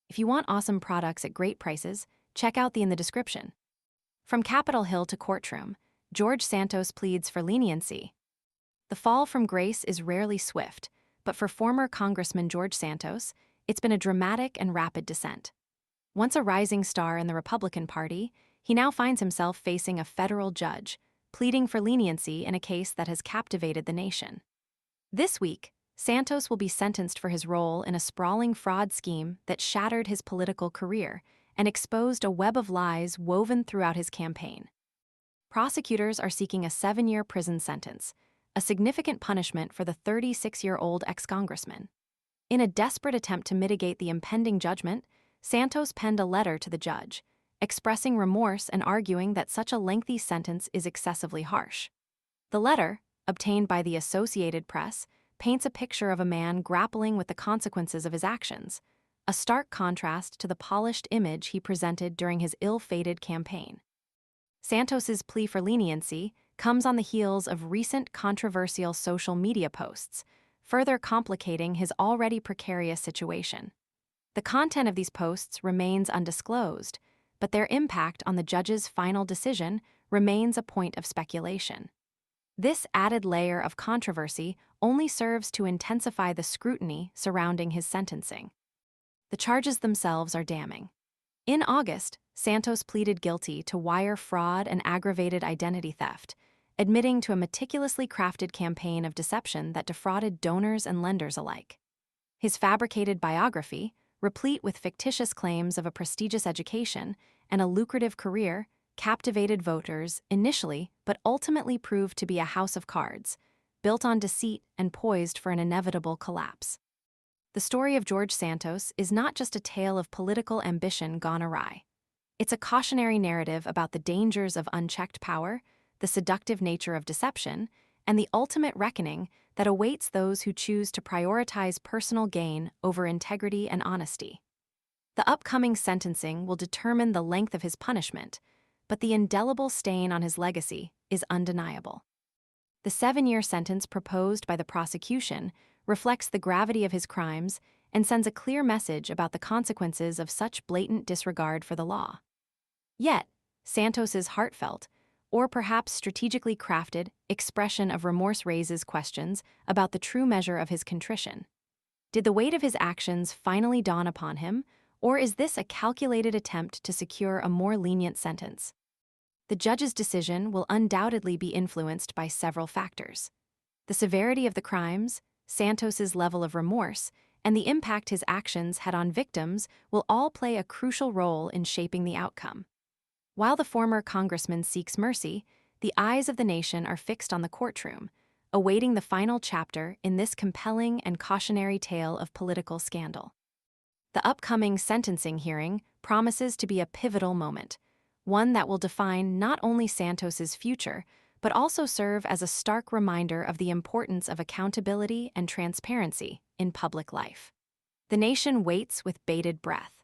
If you want awesome products at great prices, check out the in the description. From Capitol Hill to courtroom, George Santos pleads for leniency. The fall from grace is rarely swift, but for former Congressman George Santos, it's been a dramatic and rapid descent. Once a rising star in the Republican Party, he now finds himself facing a federal judge, pleading for leniency in a case that has captivated the nation. This week, Santos will be sentenced for his role in a sprawling fraud scheme that shattered his political career and exposed a web of lies woven throughout his campaign. Prosecutors are seeking a 7-year prison sentence, a significant punishment for the 36-year-old ex-congressman. In a desperate attempt to mitigate the impending judgment, Santos penned a letter to the judge, expressing remorse and arguing that such a lengthy sentence is excessively harsh. The letter, obtained by the Associated Press, paints a picture of a man grappling with the consequences of his actions, a stark contrast to the polished image he presented during his ill-fated campaign. Santos's plea for leniency comes on the heels of recent controversial social media posts, further complicating his already precarious situation. The content of these posts remains undisclosed, but their impact on the judge's final decision remains a point of speculation. This added layer of controversy only serves to intensify the scrutiny surrounding his sentencing. The charges themselves are damning. In August, Santos pleaded guilty to wire fraud and aggravated identity theft, admitting to a meticulously crafted campaign of deception that defrauded donors and lenders alike. His fabricated biography, replete with fictitious claims of a prestigious education and a lucrative career, captivated voters initially but ultimately proved to be a house of cards, built on deceit and poised for an inevitable collapse. The story of George Santos is not just a tale of political ambition gone awry. It's a cautionary narrative about the dangers of unchecked power, the seductive nature of deception, and the ultimate reckoning that awaits those who choose to prioritize personal gain over integrity and honesty. The upcoming sentencing will determine the length of his punishment, but the indelible stain on his legacy is undeniable. The 7-year sentence proposed by the prosecution reflects the gravity of his crimes and sends a clear message about the consequences of such blatant disregard for the law. Yet, Santos's heartfelt, or perhaps strategically crafted, expression of remorse raises questions about the true measure of his contrition. Did the weight of his actions finally dawn upon him, or is this a calculated attempt to secure a more lenient sentence? The judge's decision will undoubtedly be influenced by several factors. The severity of the crimes, Santos's level of remorse, and the impact his actions had on victims will all play a crucial role in shaping the outcome. While the former congressman seeks mercy, the eyes of the nation are fixed on the courtroom, awaiting the final chapter in this compelling and cautionary tale of political scandal. The upcoming sentencing hearing promises to be a pivotal moment, one that will define not only Santos's future, but also serve as a stark reminder of the importance of accountability and transparency in public life. The nation waits with bated breath.